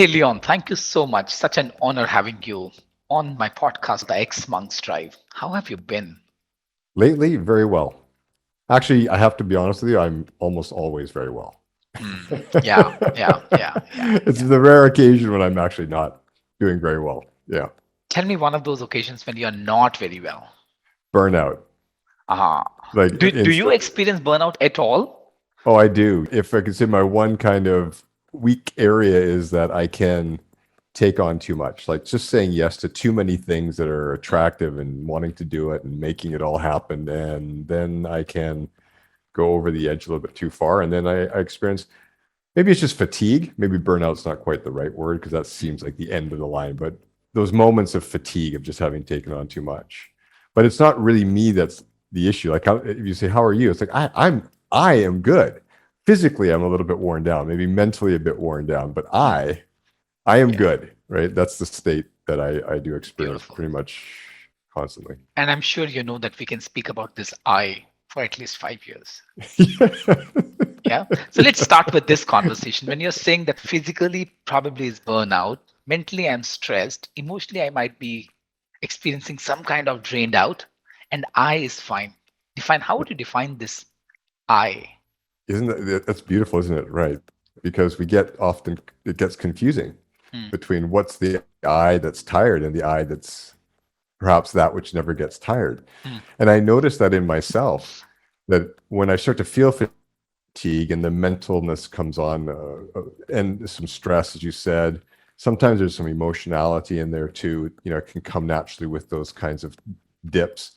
Hey, Leon, thank you so much. Such an honor having you on my podcast, The xMonks Drive. How have you been? Lately, very well. Actually, I have to be honest with you, I'm almost always very well. Yeah, yeah, yeah, yeah, It's yeah. the rare occasion when I'm actually not doing very well. Yeah. Tell me one of those occasions when you're not very well. Burnout. Uh, Like do you instant. experience burnout at all? Oh, I do. If I could say my one kind of weak area is that I can take on too much. Like just saying yes to too many things that are attractive and wanting to do it and making it all happen. And then I can go over the edge a little bit too far. And then I experience maybe it's just fatigue. Maybe burnout's not quite the right word because that seems like the end of the line. But those moments of fatigue of just having taken on too much. But it's not really me that's the issue. Like if you say, "How are you?" It's like I am good. Physically, I'm a little bit worn down. Maybe mentally a bit worn down. But Hmm, I am yeah, good. Right. That's the state that I do experience beautiful. pretty much constantly. And I'm sure you know that we can speak about this I for at least 5 years. Yeah. So let's start with this conversation. When you're saying that physically probably is burnout, mentally I'm stressed, emotionally I might be experiencing some kind of drained out, and I is fine. Define how would you define this I? Isn't that's beautiful, isn't it? Right. Because we get often, it gets confusing Hmm, between what's the I that's tired and the I that's perhaps that which never gets tired. hmm, And I noticed that in myself, that when I start to feel fatigue and the mentalness comes on and some stress, as you said, sometimes there's some emotionality in there too. It can come naturally with those kinds of dips.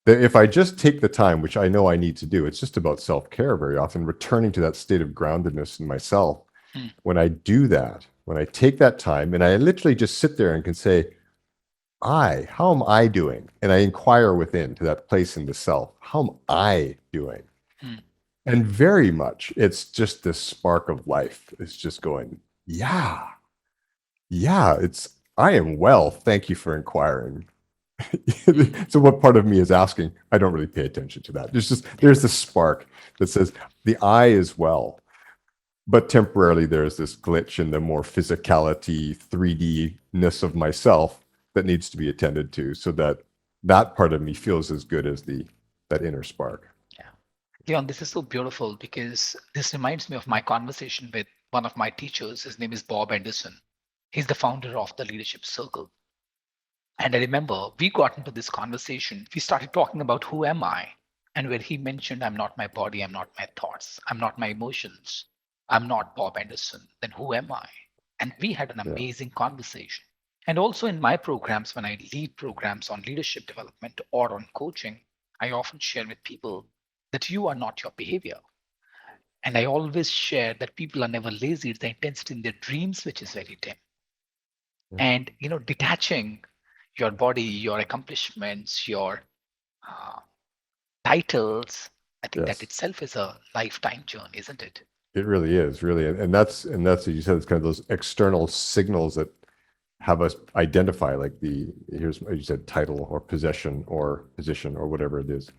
That if I just take the time, which I know I need to do, it's just about self care very often, returning to that state of groundedness in myself. hmm, When I do that, when I take that time and I literally just sit there and can say, how am I doing? And I inquire within to that place in the self, how am I doing? hmm. And very much, it's just this spark of life. It's just going, yeah, yeah, I am well. Thank you for inquiring. So what part of me is asking? I don't really pay attention to that. There's this spark that says the I is well, but temporarily there's this glitch in the more physicality, 3D-ness of myself that needs to be attended to so that that part of me feels as good as the that inner spark. Yeah. Leon, this is so beautiful because this reminds me of my conversation with one of my teachers. His name is Bob Anderson. He's the founder of the Leadership Circle. And I remember we got into this conversation. We started talking about who am I? And where he mentioned, I'm not my body, I'm not my thoughts, I'm not my emotions, I'm not Bob Anderson, then who am I? And we had an Yeah. amazing conversation. And also in my programs, when I lead programs on leadership development or on coaching, I often share with people that you are not your behavior. And I always share that people are never lazy, it's the intensity in their dreams, which is very dim. Yeah. And detaching your body, your accomplishments, your uh, titles, I think that Yes. itself is a lifetime journey, isn't it? It really is, really. And that's as you said, it's kind of those external signals that have us identify like here's as you said, title or possession or position or whatever it is.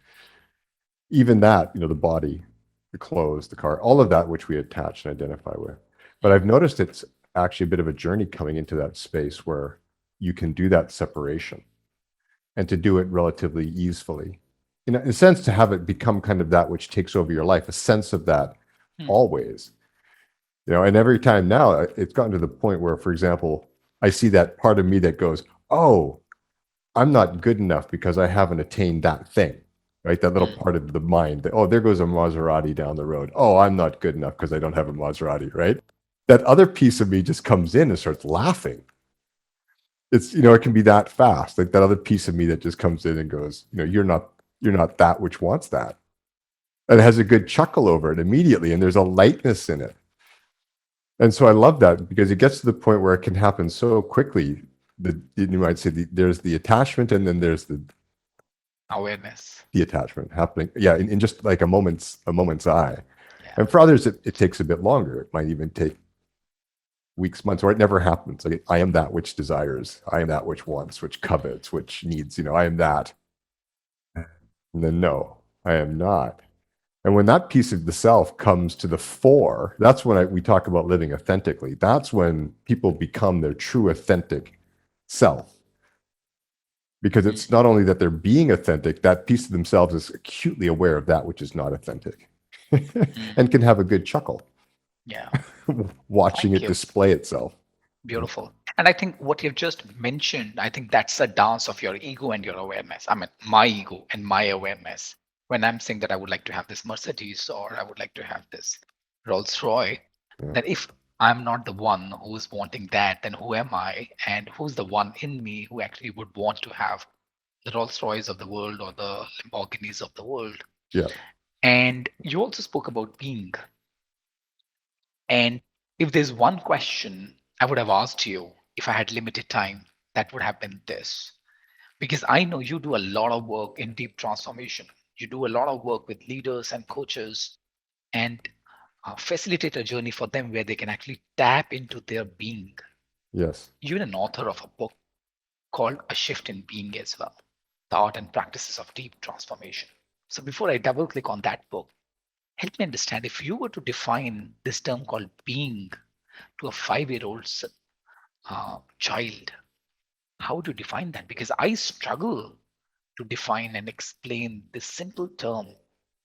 Even that, the body, the clothes, the car, all of that which we attach and identify with. But I've noticed it's actually a bit of a journey coming into that space where you can do that separation and to do it relatively easily. In a sense, to have it become kind of that which takes over your life, a sense of that Hmm, always. And every time now it's gotten to the point where, for example, I see that part of me that goes, oh, I'm not good enough because I haven't attained that thing, right? That little hmm, part of the mind that, oh, there goes a Maserati down the road. Oh, I'm not good enough because I don't have a Maserati, right? That other piece of me just comes in and starts laughing. It can be that fast. Like that other piece of me that just comes in and goes, you're not that which wants that. And it has a good chuckle over it immediately. And there's a lightness in it. And so I love that because it gets to the point where it can happen so quickly. You might say there's the attachment and then there's awareness. the attachment happening. Yeah, in just like a moment's eye. Yeah. And for others, it takes a bit longer. It might even take weeks, months, or it never happens. Like I am that which desires. I am that which wants, which covets, which needs. I am that. And then no, I am not. And when that piece of the self comes to the fore, that's when we talk about living authentically. That's when people become their true authentic self. Because Mm, it's not only that they're being authentic, that piece of themselves is acutely aware of that which is not authentic mm. and can have a good chuckle Yeah, watching thank it you. display itself. Beautiful. And I think what you've just mentioned, I think that's a dance of your ego and your awareness. I mean, my ego and my awareness. When I'm saying that I would like to have this Mercedes or I would like to have this Rolls Royce, Yeah. that if I'm not the one who's wanting that, then who am I? And who's the one in me who actually would want to have the Rolls Royce of the world or the Lamborghinis of the world? Yeah. And you also spoke about being. And if there's one question I would have asked you if I had limited time, that would have been this. Because I know you do a lot of work in deep transformation. You do a lot of work with leaders and coaches and facilitate a journey for them where they can actually tap into their being. Yes. You're an author of a book called A Shift in Being as well, the art and practices of deep transformation. So before I double click on that book, help me understand if you were to define this term called being to a 5 year old child, how would you define that? Because I struggle to define and explain this simple term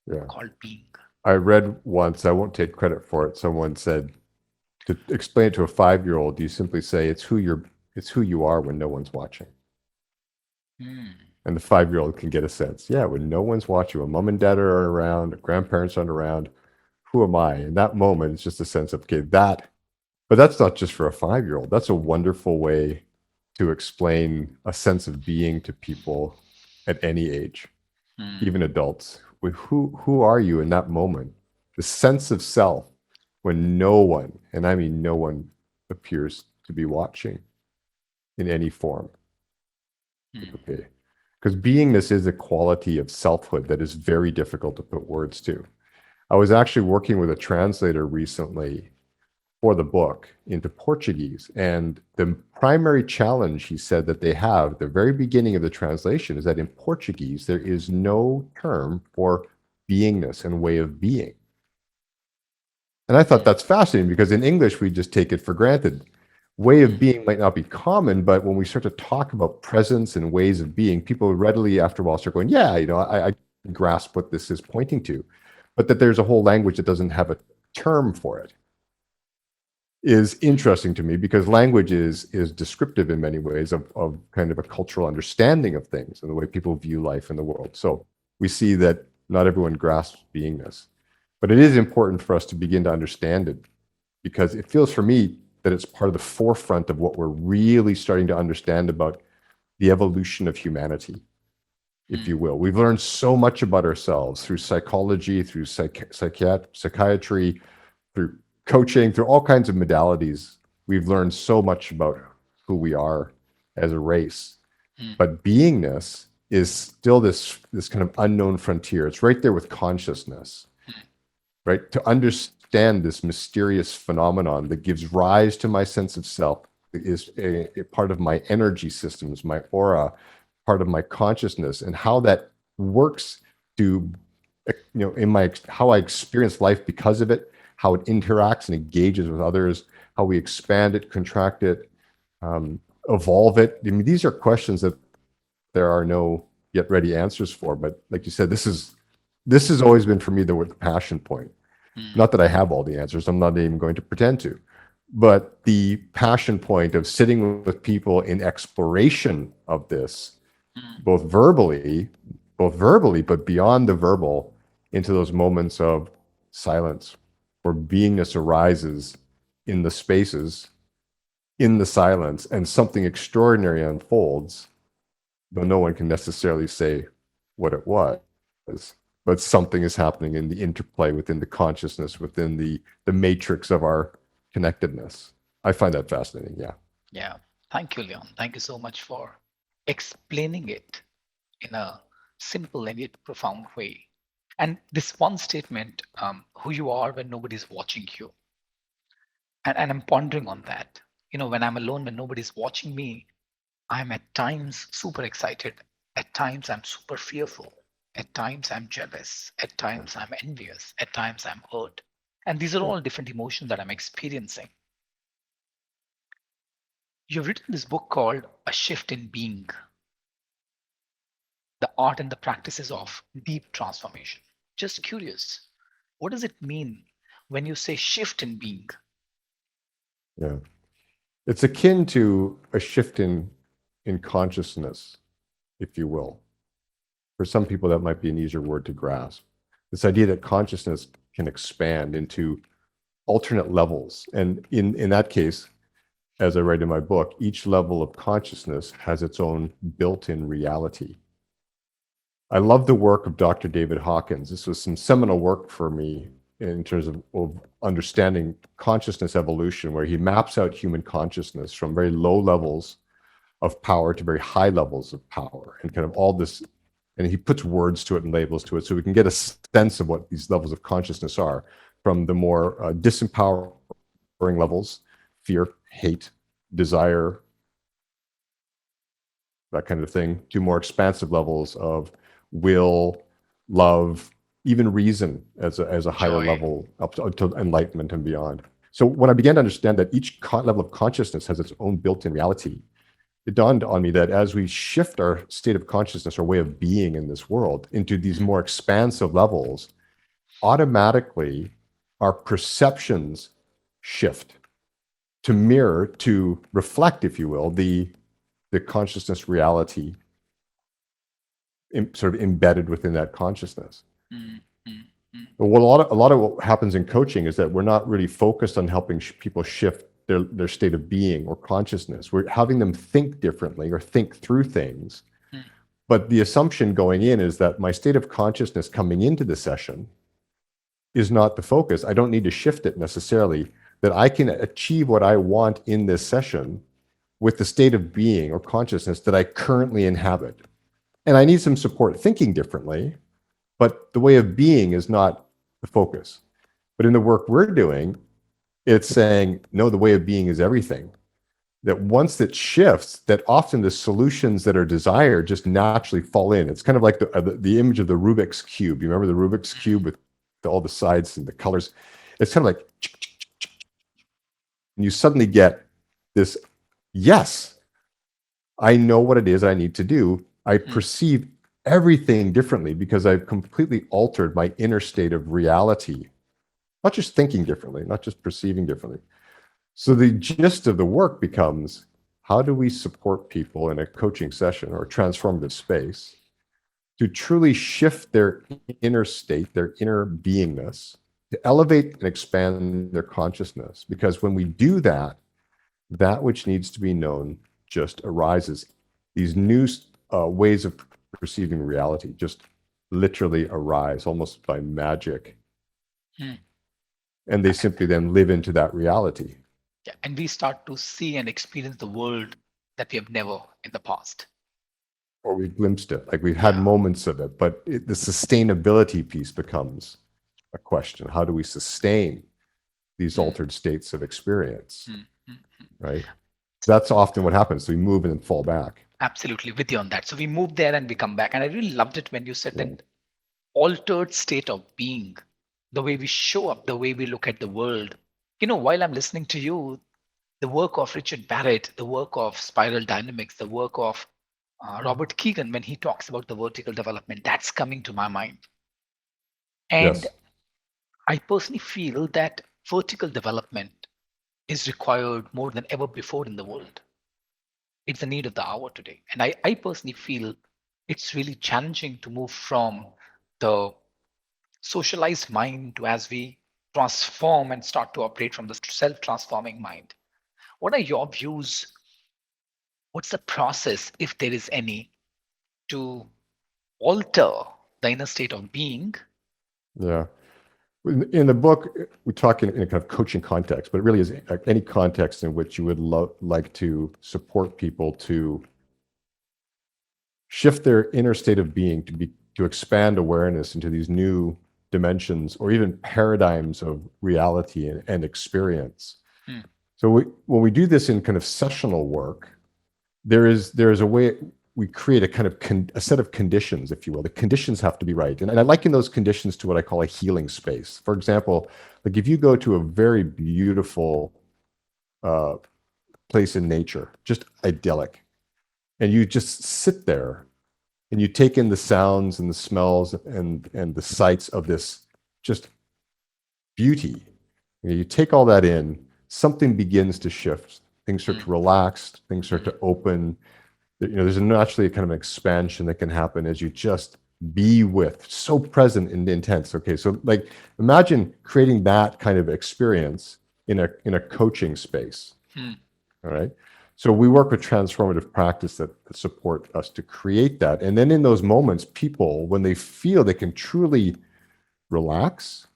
Yeah. called being. I read once, I won't take credit for it. Someone said to explain it to a 5-year-old, you simply say it's who you are when no one's watching. Hmm. And the 5-year-old can get a sense. Yeah, when no one's watching, when mom and dad aren't around, grandparents aren't around, who am I? In that moment, it's just a sense of, okay, that, but that's not just for a 5-year-old. That's a wonderful way to explain a sense of being to people at any age, Hmm. even adults. Who are you in that moment? The sense of self when no one, and I mean no one, appears to be watching in any form. Hmm. Okay. Because beingness is a quality of selfhood that is very difficult to put words to. I was actually working with a translator recently for the book into Portuguese. And the primary challenge he said that they have at the very beginning of the translation is that in Portuguese, there is no term for beingness and way of being. And I thought Hmm. that's fascinating because in English, we just take it for granted. Way of Hmm. being might not be common, but when we start to talk about presence and ways of being, people readily, after a while, start going, yeah, I grasp what this is pointing to. But that there's a whole language that doesn't have a term for it is Hmm. interesting to me because language is descriptive in many ways of kind of a cultural understanding of things and the way people view life in the world. So we see that not everyone grasps beingness, but it is important for us to begin to understand it because it feels for me that it's part of the forefront of what we're really starting to understand about the evolution of humanity, if you Hmm. will. We've learned so much about ourselves through psychology, through psychiatry, through coaching, through all kinds of modalities. We've learned so much about who we are as a race. Hmm. But beingness is still this kind of unknown frontier. It's right there with consciousness, Hmm. right? To understand this mysterious phenomenon that gives rise to my sense of self is a part of my energy systems, my aura, part of my consciousness, and how that works to, in my how I experience life because of it, how it interacts and engages with others, how we expand it, contract it, evolve it. I mean, these are questions that there are no yet ready answers for. But like you said, this has always been for me the passion point. Hmm. Not that I have all the answers. I'm not even going to pretend to. But the passion point of sitting with people in exploration of this, Hmm. both verbally, but beyond the verbal, into those moments of silence where beingness arises in the spaces, in the silence, and something extraordinary unfolds, though no one can necessarily say what it was. But something is happening in the interplay within the consciousness, within the matrix of our connectedness. I find that fascinating. Yeah. Yeah. Thank you, Leon. Thank you so much for explaining it in a simple and yet profound way. And this one statement, who you are when nobody's watching you. And I'm pondering on that. When I'm alone, when nobody's watching me, I'm at times super excited. At times, I'm super fearful. At times I'm jealous. At times I'm envious. At times I'm hurt. And these are Yeah. all different emotions that I'm experiencing. You've written this book called A Shift in Being, the art and the practices of deep transformation. Just curious, what does it mean when you say shift in being? Yeah. It's akin to a shift in consciousness, if you will. For some people, that might be an easier word to grasp. This idea that consciousness can expand into alternate levels. And in that case, as I write in my book, each level of consciousness has its own built-in reality. I love the work of Dr. David Hawkins. This was some seminal work for me in terms of understanding consciousness evolution, where he maps out human consciousness from very low levels of power to very high levels of power, and kind of all this, and he puts words to it and labels to it so we can get a sense of what these levels of consciousness are, from the more disempowering levels, fear, hate, desire, that kind of thing, to more expansive levels of will, love, even reason as a higher Joy. level up to enlightenment and beyond. So when I began to understand that each level of consciousness has its own built-in reality, it dawned on me that as we shift our state of consciousness, our way of being in this world, into these more expansive levels, automatically our perceptions shift to mirror, to reflect, if you will, the consciousness reality sort of embedded within that consciousness. Mm, mm, mm, But a lot of what happens in coaching is that we're not really focused on helping people shift their state of being or consciousness. We're having them think differently or think through things. mm, But the assumption going in is that my state of consciousness coming into the session is not the focus. I don't need to shift it necessarily, that I can achieve what I want in this session with the state of being or consciousness that I currently inhabit. And I need some support thinking differently, but the way of being is not the focus. But in the work we're doing, it's saying, no, the way of being is everything. That once it shifts, that often the solutions that are desired just naturally fall in. It's kind of like the image of the Rubik's Cube. You remember the Rubik's Cube with all the sides and the colors? It's kind of like, and you suddenly get this, yes, I know what it is I need to do. I mm, perceive everything differently because I've completely altered my inner state of reality, not just thinking differently, not just perceiving differently. So the gist of the work becomes, how do we support people in a coaching session or a transformative space to truly shift their inner state, their inner beingness, to elevate and expand their consciousness? Because when we do that, that which needs to be known just arises. These new ways of perceiving reality just literally arise almost by magic. mm. And they simply then live into that reality. Yeah, and we start to see and experience the world that we have never in the past. Or we've glimpsed it, like we've had Yeah. moments of it, but the sustainability piece becomes a question. How do we sustain these Mm, altered states of experience, mm, mm, mm. right? That's often what happens. So we move and then fall back. Absolutely with you on that. So we move there and we come back. And I really loved it when you said Yeah. that altered state of being, the way we show up, the way we look at the world. While I'm listening to you, the work of Richard Barrett, the work of spiral dynamics, the work of Robert Keegan, when he talks about the vertical development, that's coming to my mind. And Yes. I personally feel that vertical development is required more than ever before in the world. It's the need of the hour today. And I personally feel it's really challenging to move from the socialized mind to as we transform and start to operate from the self transforming mind. What are your views? What's the process, if there is any, to alter the inner state of being? Yeah. In the book, we talk in a kind of coaching context, but it really is any context in which you would like to support people to shift their inner state of being, to expand awareness into these new dimensions or even paradigms of reality and experience. Hmm. So when we do this in kind of sessional work, there is a way. we create a kind of a set of conditions, if you will. The conditions have to be right. And I liken those conditions to what I call a healing space. For example, like if you go to a very beautiful uh, place in nature, just idyllic, and you just sit there and you take in the sounds and the smells and the sights of this just beauty. You take all that in, something begins to shift. Things start to relax, things start to open. There's naturally a kind of expansion that can happen as you just be with, so present and intense. Okay, so like imagine creating that kind of experience in a coaching space. All right. So we work with transformative practice that support us to create that. And then in those moments, people, when they feel they can truly relax,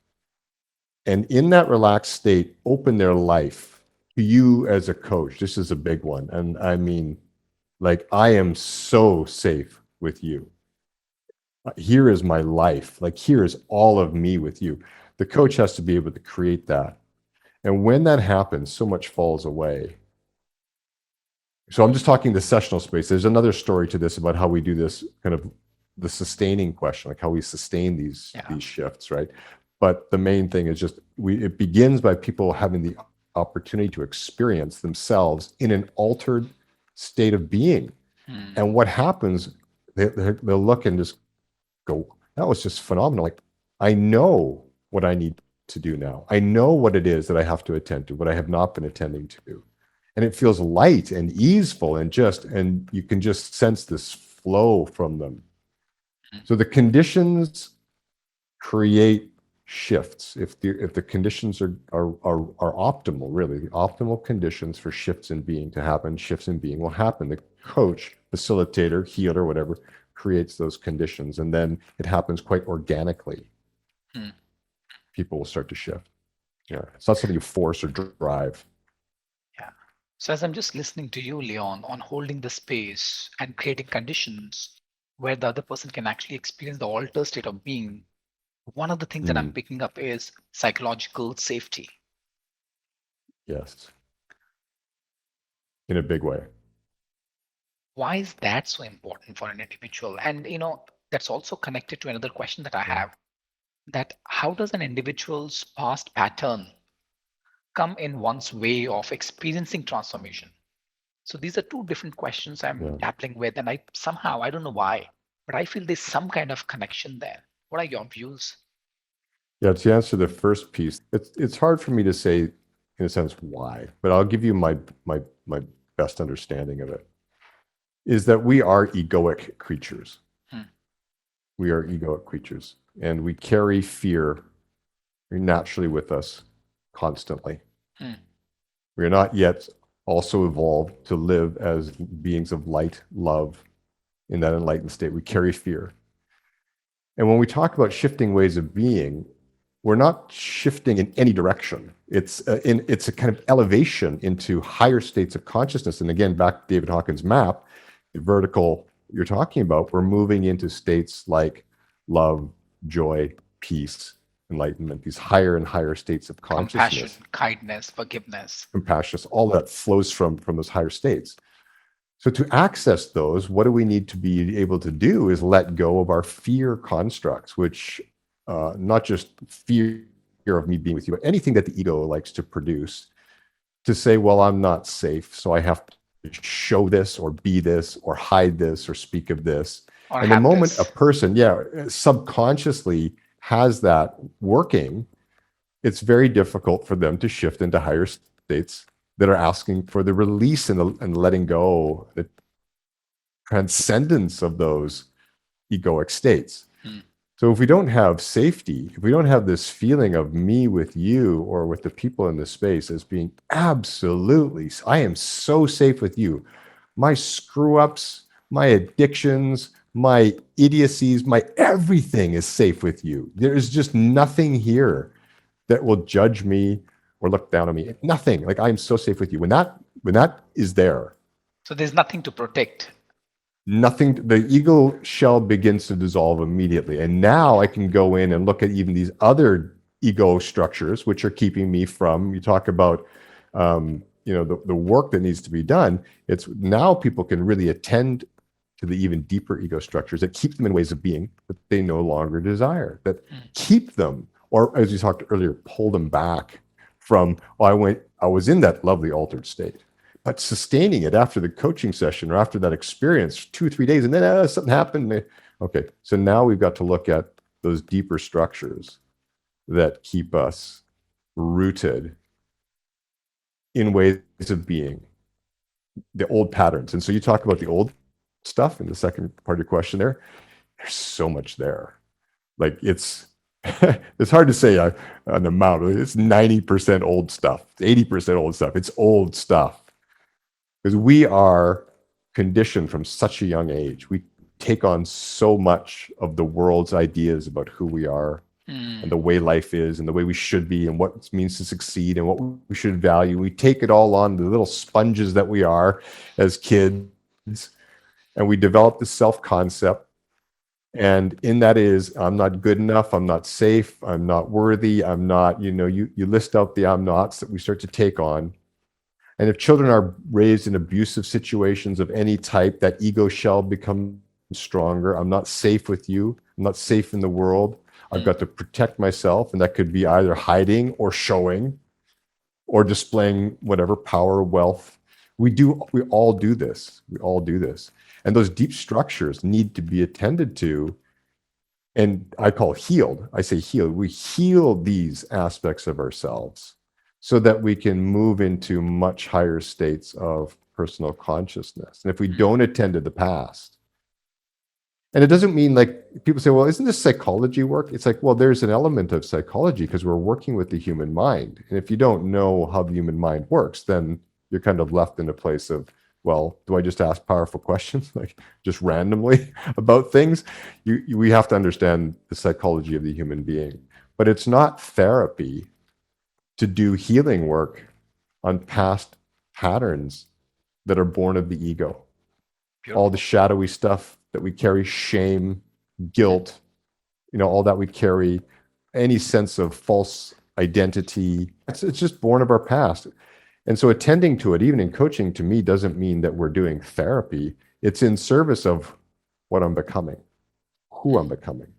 and in that relaxed state, open their life to you as a coach. This is a big one. And I mean, like, I am so safe with you. Here is my life. Like, here is all of me with you. The coach has to be able to create that. And when that happens, so much falls away. So I'm just talking the sessional space. There's another story to this about how we do this kind of the sustaining question, like how we sustain these shifts, right? But the main thing is just it begins by people having the opportunity to experience themselves in an altered state of being. And what happens, they'll look and just go, that was just phenomenal. Like, I know what I need to do now. I know what it is that I have to attend to, what I have not been attending to. And it feels light and easeful and you can just sense this flow from them. So the conditions create shifts. If the conditions are optimal, really, the optimal conditions for shifts in being to happen, shifts in being will happen. The coach, facilitator, healer, whatever, creates those conditions, and then it happens quite organically. People will start to shift. Yeah, it's not something you force or drive. Yeah. So as I'm just listening to you, Leon, on holding the space and creating conditions where the other person can actually experience the altered state of being, one of the things that I'm picking up is psychological safety. Yes. In a big way. Why is that so important for an individual? And that's also connected to another question that I have, that how does an individual's past pattern come in one's way of experiencing transformation? So these are two different questions I'm dabbling with, and I don't know why, but I feel there's some kind of connection there. What are your views? Yeah, to answer the first piece, it's hard for me to say, in a sense, why, but I'll give you my best understanding of it. Is that we are egoic creatures. We are egoic creatures, and we carry fear naturally with us constantly. We are not yet also evolved to live as beings of light, love, in that enlightened state. We carry fear. And when we talk about shifting ways of being, we're not shifting in any direction. It's a kind of elevation into higher states of consciousness. And again, back to David Hawkins' map, the vertical you're talking about, we're moving into states like love, joy, peace, enlightenment, these higher and higher states of consciousness. Compassion, kindness, forgiveness. Compassion, all that flows from those higher states. So to access those, what do we need to be able to do is let go of our fear constructs, which not just fear of me being with you, but anything that the ego likes to produce, to say, well, I'm not safe, so I have to show this or be this or hide this or speak of this. Or and the moment this. a person, subconsciously has that working, it's very difficult for them to shift into higher states that are asking for the release and letting go, the transcendence of those egoic states. So if we don't have safety, if we don't have this feeling of me with you or with the people in this space as being absolutely, I am so safe with you. My screw ups, my addictions, my idiocies, my everything is safe with you. There is just nothing here that will judge me or look down on me. Nothing. Like, I'm so safe with you. When that is there. So there's nothing to protect. Nothing, the ego shell begins to dissolve immediately. And now I can go in and look at even these other ego structures, which are keeping me from, you talk about, the work that needs to be done. It's now people can really attend to the even deeper ego structures that keep them in ways of being that they no longer desire, that mm, keep them, or as you talked earlier, pull them back from, oh, I was in that lovely altered state. But sustaining it after the coaching session or after that experience, 2 or 3 days, and then something happened. Okay, so now we've got to look at those deeper structures that keep us rooted in ways of being, the old patterns. And so you talk about the old stuff in the second part of your question there. There's so much there. Like it's it's hard to say an amount. It's 90% old stuff, 80% old stuff. It's old stuff because we are conditioned from such a young age. We take on so much of the world's ideas about who we are and the way life is and the way we should be and what it means to succeed and what we should value. We take it all on, the little sponges that we are as kids, and we develop this self-concept. And in that is, I'm not good enough, I'm not safe, I'm not worthy, I'm not, you list out the I'm nots that we start to take on. And if children are raised in abusive situations of any type, that ego shell becomes stronger. I'm not safe with you, I'm not safe in the world. I've got to protect myself, and that could be either hiding or showing or displaying whatever power, wealth. We all do this. We all do this. And those deep structures need to be attended to. And I call healed. I say healed. We heal these aspects of ourselves so that we can move into much higher states of personal consciousness. And if we don't attend to the past, and it doesn't mean like people say, well, isn't this psychology work? It's like, well, there's an element of psychology because we're working with the human mind. And if you don't know how the human mind works, then you're kind of left in a place of, well, do I just ask powerful questions, like just randomly about things? We have to understand the psychology of the human being. But it's not therapy to do healing work on past patterns that are born of the ego. beautiful. All the shadowy stuff that we carry, shame, guilt, all that we carry, any sense of false identity. It's just born of our past. And so attending to it, even in coaching, to me, doesn't mean that we're doing therapy. It's in service of what I'm becoming, who I'm becoming.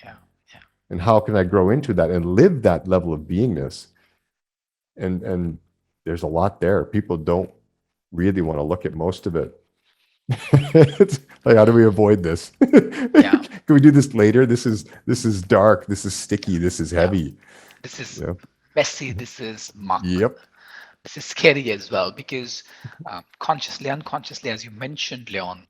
Yeah, yeah. And how can I grow into that and live that level of beingness? And there's a lot there. People don't really want to look at most of it. It's like, how do we avoid this? Yeah. Can we do this later? This is dark. This is sticky. This is heavy. This is Yeah. messy. This is muck. Yep. This is scary as well because consciously, unconsciously, as you mentioned, Leon,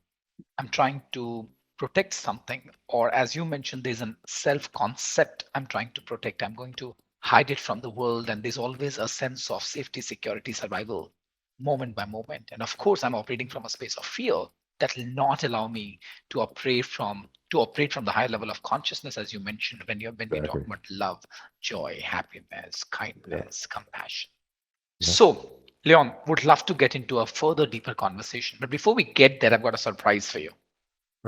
I'm trying to protect something, or as you mentioned, there's a self concept I'm trying to protect. I'm going to hide it from the world, and there's always a sense of safety, security, survival, moment by moment. And of course, I'm operating from a space of fear that will not allow me to operate from the high level of consciousness, as you mentioned, when we talk Exactly. about love, joy, happiness, Yeah. kindness, compassion. Yeah. So, Leon, would love to get into a further deeper conversation. But before we get there, I've got a surprise for you.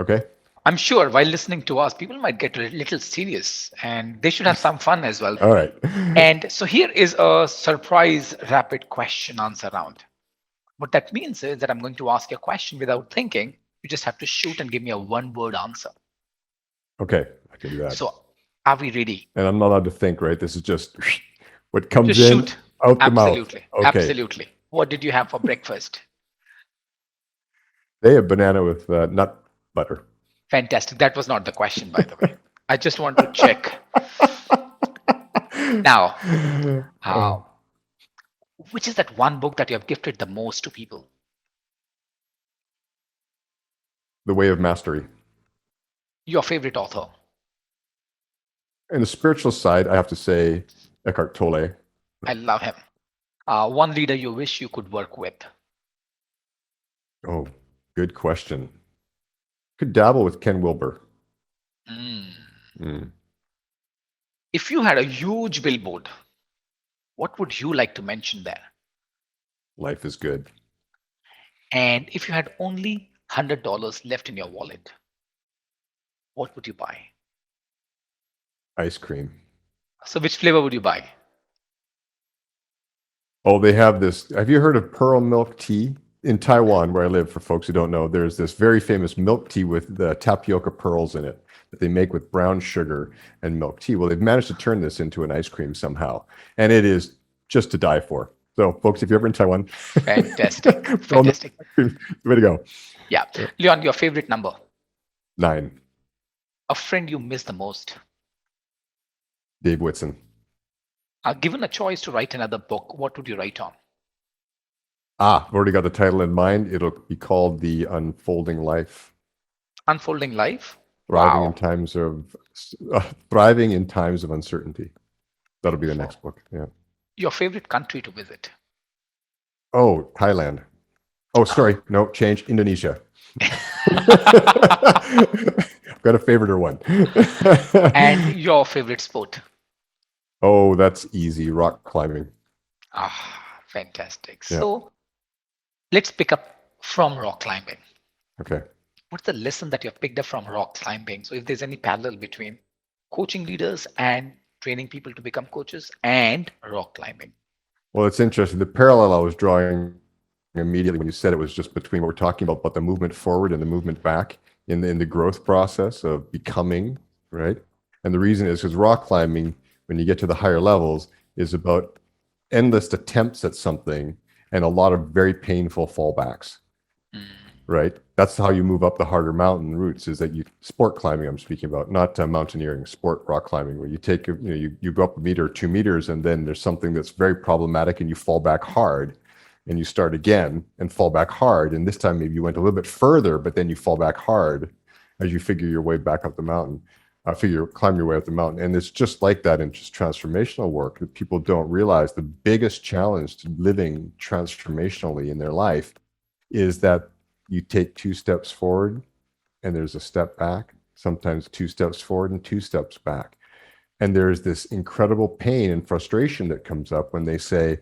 Okay. I'm sure while listening to us, people might get a little serious and they should have some fun as well. All right. And so here is a surprise rapid question answer round. What that means is that I'm going to ask you a question without thinking. You just have to shoot and give me a one word answer. Okay. I can do that. So, are we ready? And I'm not allowed to think, right? This is just what comes Just in shoot. out the mouth. Absolutely. Okay. Absolutely. What did you have for breakfast? They have banana with nut butter. Fantastic. That was not the question, by the way. I just want to check. Now, uh, which is that one book that you have gifted the most to people? The Way of Mastery. Your favorite author? And the spiritual side, I have to say Eckhart Tolle. I love him. One leader you wish you could work with? Oh, good question. Could dabble with Ken Wilber. Mm. If you had a huge billboard, what would you like to mention there? Life is good. And if you had only $100 left in your wallet, what would you buy? Ice cream. So which flavor would you buy? Oh, they have this. Have you heard of pearl milk tea? in Taiwan, where I live, for folks who don't know, there's this very famous milk tea with the tapioca pearls in it that they make with brown sugar and milk tea. Well, they've managed to turn this into an ice cream somehow, and it is just to die for. So, folks, if you're ever in Taiwan, Fantastic. well, no, Fantastic. way to go. Yeah. Leon, your favorite number? 9. A friend you miss the most? Dave Whitson. Given a choice to write another book, what would you write on? I've already got the title in mind. It'll be called The Unfolding Life. Unfolding Life? Thriving Wow. in times of thriving in times of uncertainty. That'll be the next book. Yeah. Your favorite country to visit? Oh, Thailand. Oh, sorry. No, change. Indonesia. I've got a favorite or one. And your favorite sport? Oh, that's easy. Rock climbing. Fantastic. Yeah. So let's pick up from rock climbing. Okay. What's the lesson that you've picked up from rock climbing? So if there's any parallel between coaching leaders and training people to become coaches and rock climbing. Well, it's interesting. The parallel I was drawing immediately when you said it was just between what we're talking about the movement forward and the movement back in the growth process of becoming, right? And the reason is because rock climbing, when you get to the higher levels, is about endless attempts at something and a lot of very painful fallbacks, right? That's how you move up the harder mountain routes, is that you sport climbing I'm speaking about, not mountaineering, sport rock climbing, where you take, you go up a meter or 2 meters and then there's something that's very problematic and you fall back hard and you start again and fall back hard. And this time maybe you went a little bit further, but then you fall back hard as you figure your way back up the mountain. Climb your way up the mountain. And it's just like that in just transformational work that people don't realize. The biggest challenge to living transformationally in their life is that you take 2 steps forward and there's a step back, sometimes 2 steps forward and 2 steps back. And there's this incredible pain and frustration that comes up when they say,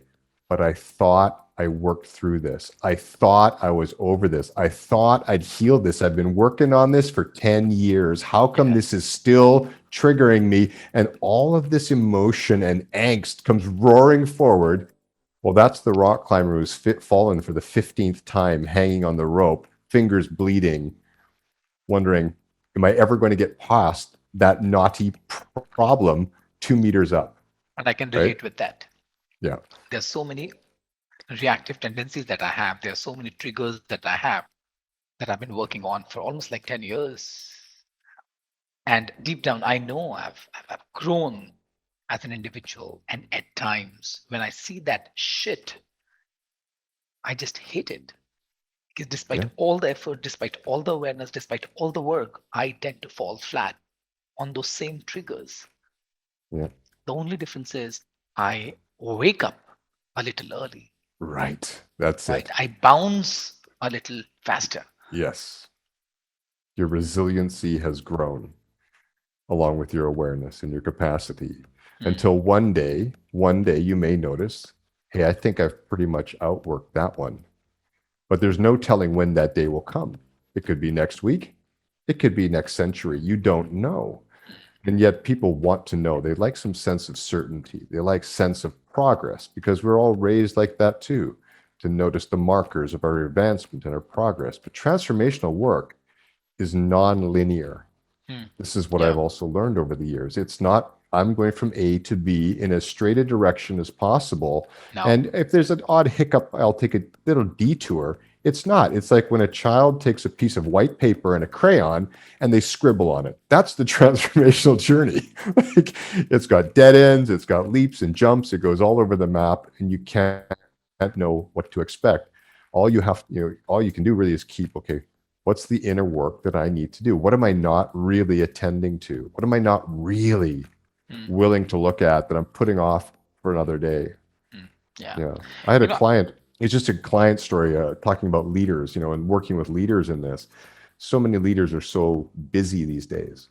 but I thought I worked through this. I thought I was over this. I thought I'd healed this. I've been working on this for 10 years. How come this is still triggering me? And all of this emotion and angst comes roaring forward. Well, that's the rock climber who's fallen for the 15th time, hanging on the rope, fingers bleeding, wondering, am I ever going to get past that knotty problem 2 meters up? And I can relate with that. Yeah. There's so many reactive tendencies that I have. There are so many triggers that I have that I've been working on for almost like 10 years. And deep down, I know I've grown as an individual. And at times, when I see that shit, I just hate it. Because despite all the effort, despite all the awareness, despite all the work, I tend to fall flat on those same triggers. Yeah. The only difference is I wake up a little early. Right. That's it. I bounce a little faster. Yes. Your resiliency has grown along with your awareness and your capacity until one day you may notice, hey, I think I've pretty much outworked that one. But there's no telling when that day will come. It could be next week. It could be next century. You don't know. And yet people want to know. They like some sense of certainty. They like sense of progress because we're all raised like that too, to notice the markers of our advancement and our progress. But transformational work is non-linear. This is what I've also learned over the years. It's not, I'm going from A to B in as straight a direction as possible. No. And if there's an odd hiccup, I'll take a little detour. It's not. It's like when a child takes a piece of white paper and a crayon and they scribble on it. That's the transformational journey. Like, it's got dead ends, it's got leaps and jumps, it goes all over the map, and you can't know what to expect. All you can do really is keep, okay, what's the inner work that I need to do? What am I not really attending to? What am I not really willing to look at that I'm putting off for another day? Yeah. I had a client. It's just a client story talking about leaders, and working with leaders in this. So many leaders are so busy these days.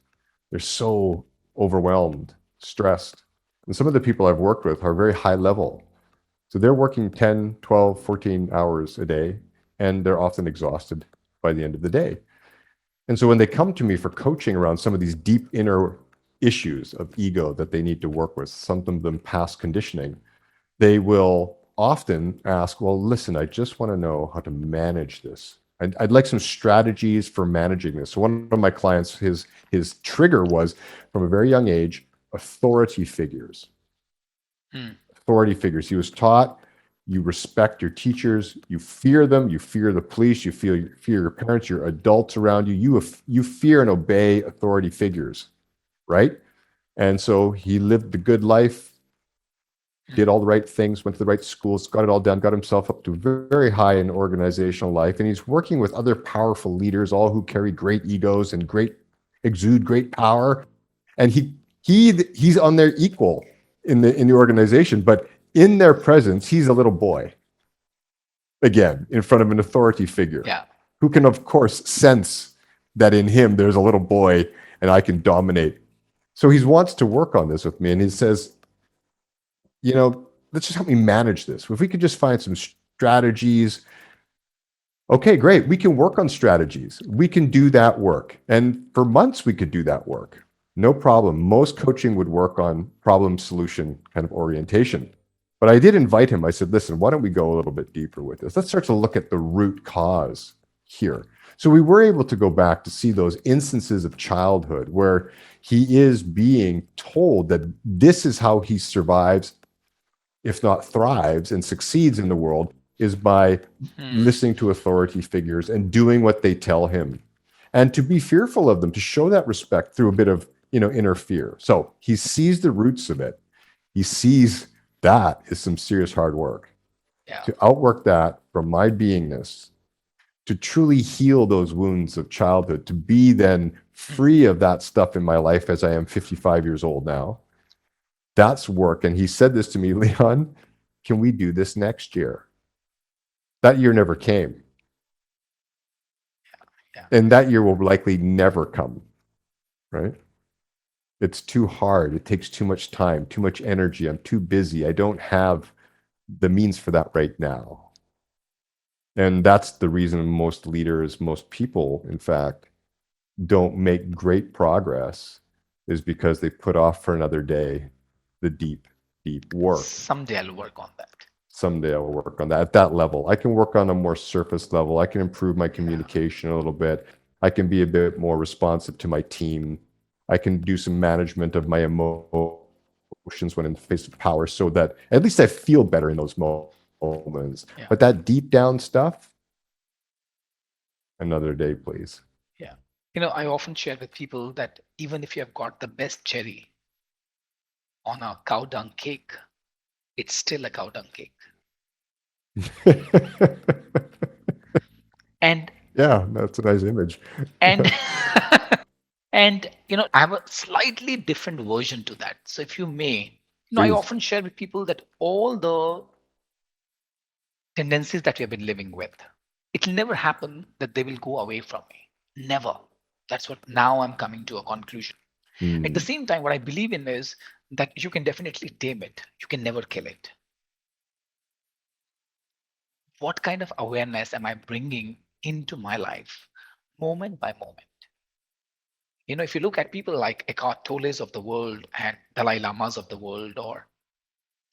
They're so overwhelmed, stressed. And some of the people I've worked with are very high level. So they're working 10, 12, 14 hours a day, and they're often exhausted by the end of the day. And so when they come to me for coaching around some of these deep inner issues of ego that they need to work with, some of them past conditioning, they will often ask, well, listen, I just want to know how to manage this. I'd like some strategies for managing this. So one of my clients, his trigger was from a very young age, authority figures. Mm. Authority figures. He was taught you respect your teachers, you fear them, you fear the police, you fear your parents, your adults around you. You fear and obey authority figures, right? And so he lived the good life, did all the right things, went to the right schools, got it all done, got himself up to very high in organizational life. And he's working with other powerful leaders, all who carry great egos and exude great power. And he's on their equal in the organization, but in their presence, he's a little boy. Again, in front of an authority figure, Yeah. who can, of course, sense that in him there's a little boy and I can dominate. So he wants to work on this with me. And he says, let's just help me manage this. If we could just find some strategies. Okay, great. We can work on strategies. We can do that work. And for months, we could do that work. No problem. Most coaching would work on problem solution kind of orientation. But I did invite him. I said, listen, why don't we go a little bit deeper with this? Let's start to look at the root cause here. So we were able to go back to see those instances of childhood where he is being told that this is how he survives, if not thrives and succeeds in the world, is by listening to authority figures and doing what they tell him. And to be fearful of them, to show that respect through a bit of, inner fear. So he sees the roots of it. He sees that is some serious hard work. Yeah. To outwork that from my beingness, to truly heal those wounds of childhood, to be then free of that stuff in my life as I am 55 years old now. That's work. And he said this to me, Leon, can we do this next year? That year never came. Yeah. And that year will likely never come, right? It's too hard. It takes too much time, too much energy. I'm too busy. I don't have the means for that right now. And that's the reason most leaders, most people, in fact, don't make great progress, is because they put off for another day the deep, deep work. Someday I'll work on that. Someday I'll work on that at that level. I can work on a more surface level. I can improve my communication a little bit. I can be a bit more responsive to my team. I can do some management of my emotions when in the face of power so that at least I feel better in those moments. Yeah. But that deep down stuff, another day, please. Yeah. I often share with people that even if you have got the best cherry on a cow dung cake, it's still a cow dung cake. And yeah, that's a nice image. and and I have a slightly different version to that. So if you may, I Please. often share with people that all the tendencies that we have been living with, it'll never happen that they will go away from me. Never. That's what now I'm coming to a conclusion. At the same time, what I believe in is that you can definitely tame it. You can never kill it. What kind of awareness am I bringing into my life moment by moment? If you look at people like Eckhart Tolle's of the world and Dalai Lama's of the world, or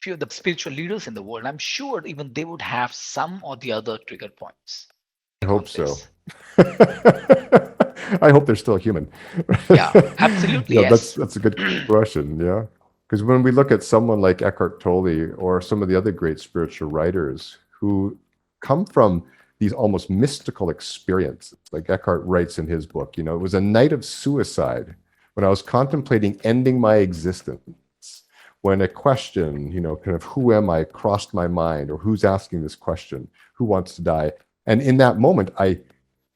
few of the spiritual leaders in the world, I'm sure even they would have some or the other trigger points. I hope so. I hope they're still human. Yeah, absolutely. Yeah, yes. that's a good question. Yeah. Because when we look at someone like Eckhart Tolle or some of the other great spiritual writers who come from these almost mystical experiences, like Eckhart writes in his book, it was a night of suicide when I was contemplating ending my existence, when a question, kind of who am I, crossed my mind, or who's asking this question, who wants to die? And in that moment, I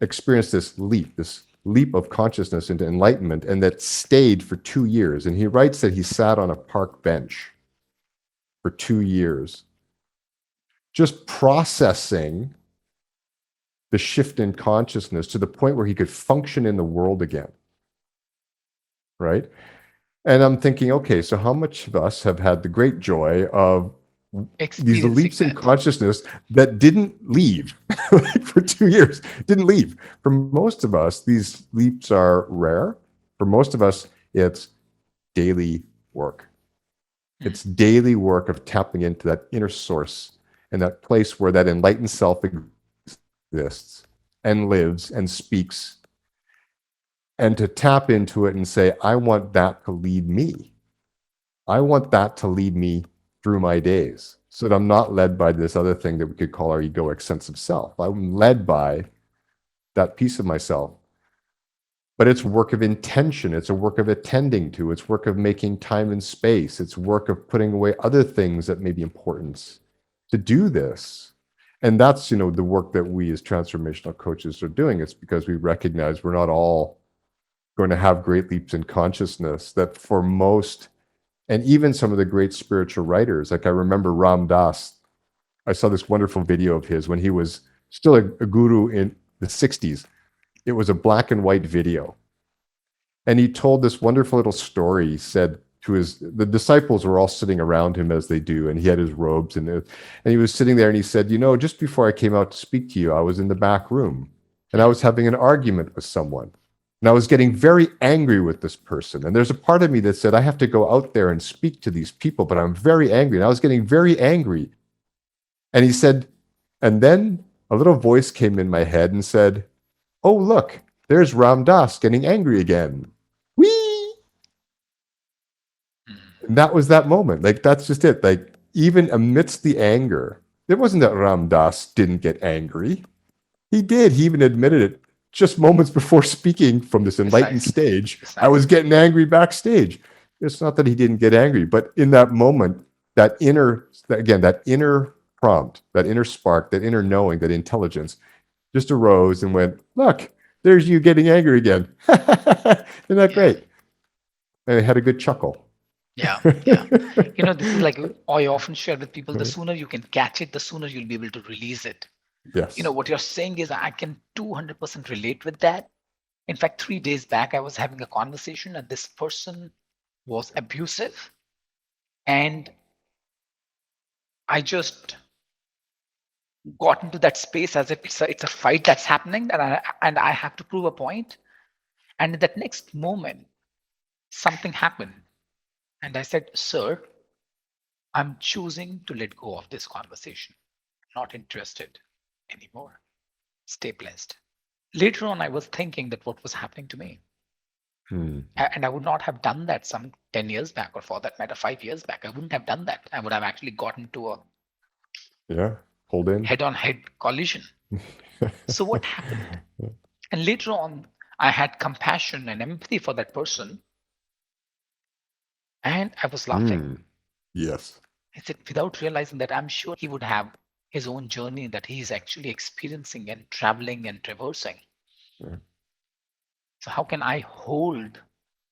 experienced this leap of consciousness into enlightenment, and that stayed for 2 years. And he writes that he sat on a park bench for 2 years, just processing the shift in consciousness to the point where he could function in the world again. Right? And I'm thinking, okay, so how much of us have had the great joy of these leaps in consciousness that didn't leave for 2 years, didn't leave? For most of us, these leaps are rare. For most of us, it's daily work. It's daily work of tapping into that inner source and that place where that enlightened self exists and lives and speaks, and to tap into it and say, I want that to lead me. I want that to lead me through my days so that I'm not led by this other thing that we could call our egoic sense of self. I'm led by that piece of myself. But it's work of intention. It's a work of attending to. It's work of making time and space. It's work of putting away other things that may be important to do this. And that's, the work that we as transformational coaches are doing. It's because we recognize we're not all going to have great leaps in consciousness, that for most, and even some of the great spiritual writers, like I remember Ram Dass, I saw this wonderful video of his when he was still a guru in the 60s. It was a black and white video. And he told this wonderful little story. He said to the disciples were all sitting around him as they do, and he had his robes and he was sitting there and he said, just before I came out to speak to you, I was in the back room and I was having an argument with someone. And I was getting very angry with this person. And there's a part of me that said, I have to go out there and speak to these people, but I'm very angry. And I was getting very angry. And he said, and then a little voice came in my head and said, oh, look, there's Ram Dass getting angry again. Whee! And that was that moment. Like, that's just it. Like, even amidst the anger, it wasn't that Ram Dass didn't get angry. He did. He even admitted it just moments before speaking from this enlightened stage. I was getting angry backstage. It's not that he didn't get angry, but in that moment, that inner prompt, that inner spark, that inner knowing, that intelligence just arose and went, look, there's you getting angry again. Isn't that great? And I had a good chuckle. Yeah. This is like I often share with people, the sooner you can catch it, the sooner you'll be able to release it. Yes. What you're saying is I can 200% relate with that. In fact, 3 days back, I was having a conversation and this person was abusive. And I just got into that space as if it's a fight that's happening and I have to prove a point. And in that next moment, something happened. And I said, sir, I'm choosing to let go of this conversation. Not interested anymore. Stay blessed. Later on, I was thinking that what was happening to me. And I would not have done that some 10 years back, or for that matter, 5 years back. I wouldn't have done that. I would have actually gotten to a head-on-head collision. So what happened? And later on, I had compassion and empathy for that person. And I was laughing. Yes. I said, without realizing that I'm sure he would have his own journey that he is actually experiencing and traveling and traversing. Yeah. So how can I hold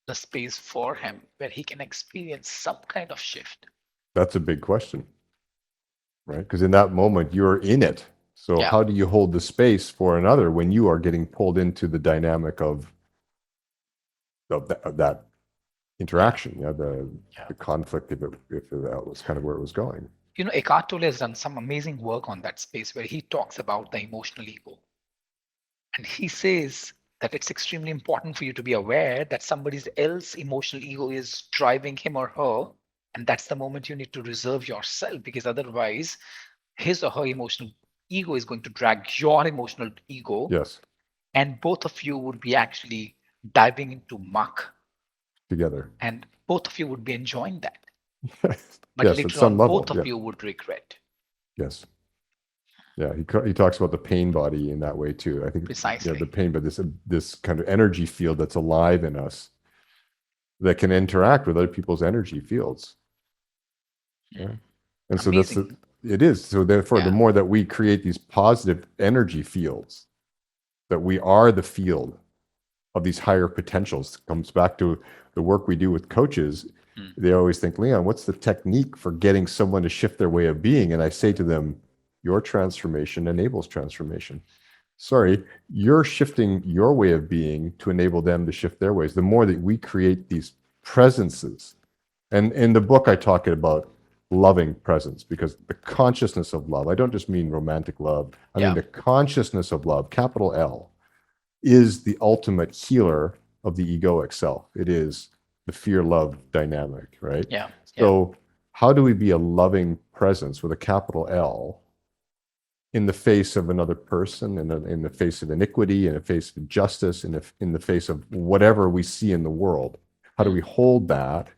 the space for him where he can experience some kind of shift? That's a big question, right? Because in that moment, you're in it. So how do you hold the space for another when you are getting pulled into the dynamic of that interaction, the conflict, if that was kind of where it was going? Eckhart Tolle has done some amazing work on that space where he talks about the emotional ego. And he says that it's extremely important for you to be aware that somebody else's emotional ego is driving him or her. And that's the moment you need to reserve yourself, because otherwise his or her emotional ego is going to drag your emotional ego. Yes. And both of you would be actually diving into muck together. And both of you would be enjoying that. But yes, later on, level, both of you would regret. Yes. Yeah, he talks about the pain body in that way too. I think precisely the pain, but this kind of energy field that's alive in us that can interact with other people's energy fields. Yeah. And amazing. So it is. So therefore, the more that we create these positive energy fields, that we are the field of these higher potentials. It comes back to the work we do with coaches. They always think, Leon, what's the technique for getting someone to shift their way of being? And I say to them, your transformation enables transformation. Sorry, you're shifting your way of being to enable them to shift their ways. The more that we create these presences, and in the book I talk about loving presence, because the consciousness of love, I don't just mean romantic love, I mean the consciousness of love, capital L, is the ultimate healer of the egoic self. It is the fear-love dynamic, right? Yeah. So how do we be a loving presence with a capital L in the face of another person, in the face of iniquity, in the face of justice, in the face of whatever we see in the world. How do we hold that?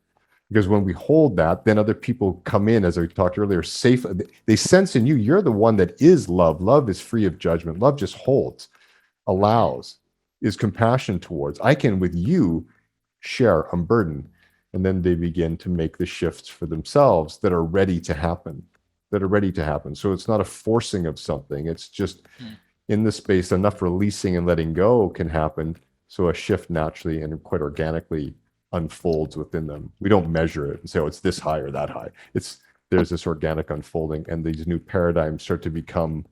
Because when we hold that, then other people come in, as I talked earlier, safe. They sense in you, you're the one that is love. Love is free of judgment. Love just holds, allows, is compassion towards. I can, with you, share, unburden. And then they begin to make the shifts for themselves that are ready to happen, So it's not a forcing of something. It's just in the space, enough releasing and letting go can happen. So a shift naturally and quite organically unfolds within them. We don't measure it and say, oh, it's this high or that high. There's this organic unfolding, and these new paradigms start to become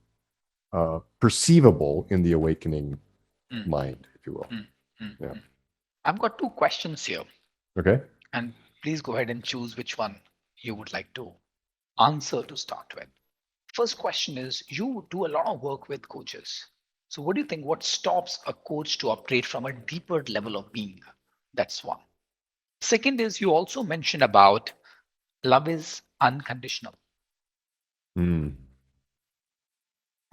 perceivable in the awakening mind, if you will. Yeah. I've got two questions here. Okay. And please go ahead and choose which one you would like to answer to start with. First question is, you do a lot of work with coaches. So what do you think, what stops a coach to operate from a deeper level of being? That's one. Second is, you also mentioned about love is unconditional.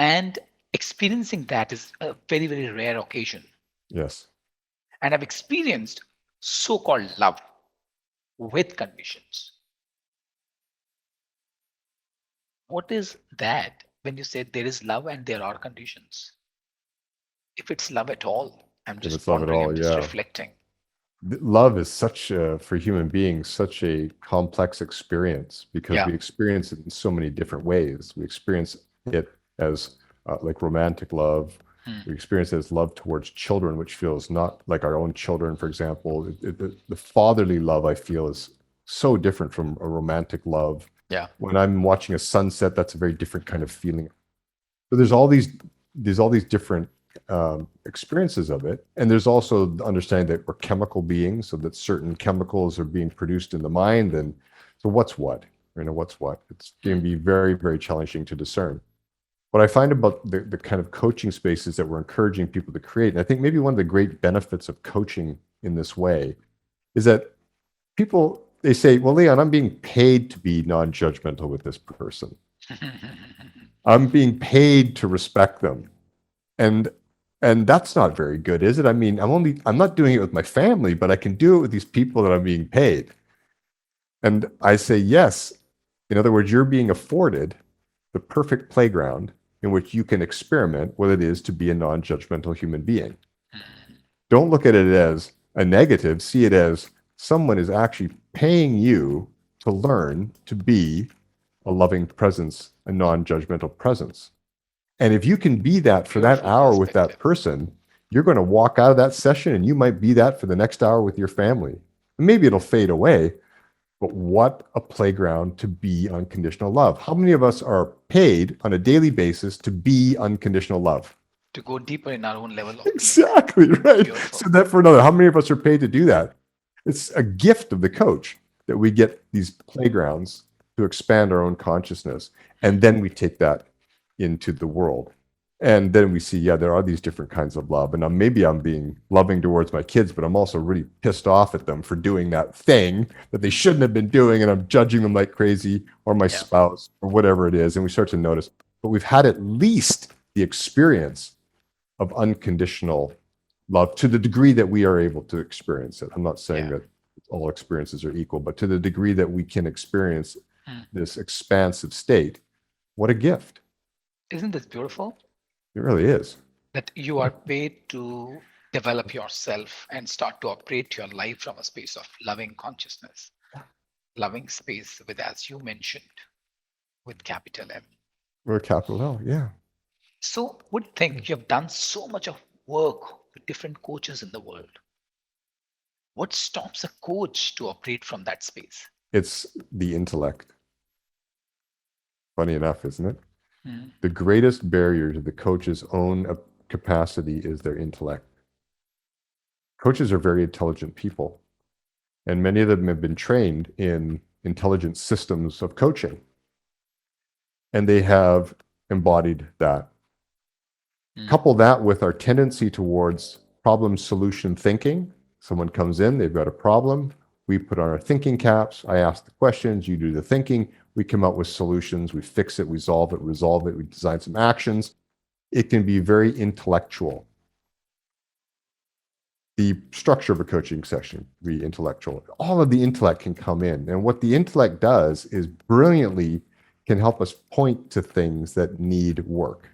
And experiencing that is a very, very rare occasion. Yes. And I've experienced so-called love with conditions. What is that when you say there is love and there are conditions? If it's love at all, I'm just wondering, I'm just reflecting. Love is for human beings, such a complex experience because we experience it in so many different ways. We experience it as like romantic love. We experience it as love towards children, which feels not like our own children, for example. The fatherly love, I feel, is so different from a romantic love. Yeah. When I'm watching a sunset, that's a very different kind of feeling. So there's all these different experiences of it. And there's also the understanding that we're chemical beings, so that certain chemicals are being produced in the mind. And so what's what? What's what? It's going to be very, very challenging to discern. What I find about the kind of coaching spaces that we're encouraging people to create, and I think maybe one of the great benefits of coaching in this way is that people, they say, well, Leon, I'm being paid to be non-judgmental with this person. I'm being paid to respect them. And that's not very good, is it? I mean, I'm not doing it with my family, but I can do it with these people that I'm being paid. And I say, yes. In other words, you're being afforded the perfect playground in which you can experiment what it is to be a non-judgmental human being. Don't look at it as a negative. See it as someone is actually paying you to learn to be a loving presence, a non-judgmental presence. And if you can be that for that hour with that person, you're going to walk out of that session and you might be that for the next hour with your family. Maybe it'll fade away, but what a playground to be unconditional love. How many of us are paid on a daily basis to be unconditional love? To go deeper in our own level. Exactly, right. Beautiful. So that for another, how many of us are paid to do that? It's a gift of the coach that we get these playgrounds to expand our own consciousness. And then we take that into the world. And then we see, yeah, there are these different kinds of love. And maybe I'm being loving towards my kids, but I'm also really pissed off at them for doing that thing that they shouldn't have been doing. And I'm judging them like crazy, or my spouse, or whatever it is. And we start to notice, but we've had at least the experience of unconditional love to the degree that we are able to experience it. I'm not saying that all experiences are equal, but to the degree that we can experience this expansive state, what a gift. Isn't this beautiful? It really is. That you are paid to develop yourself and start to operate your life from a space of loving consciousness, loving space with, as you mentioned, with capital M. Or capital L, yeah. So would think you have done so much of work with different coaches in the world. What stops a coach to operate from that space? It's the intellect. Funny enough, isn't it? The greatest barrier to the coach's own capacity is their intellect. Coaches are very intelligent people, and many of them have been trained in intelligent systems of coaching, and they have embodied that. Couple that with our tendency towards problem solution thinking. Someone comes in, they've got a problem. We put on our thinking caps. I ask the questions, you do the thinking. We come up with solutions, we fix it, we resolve it, we design some actions. It can be very intellectual. The structure of a coaching session be intellectual. All of the intellect can come in. And what the intellect does is brilliantly can help us point to things that need work.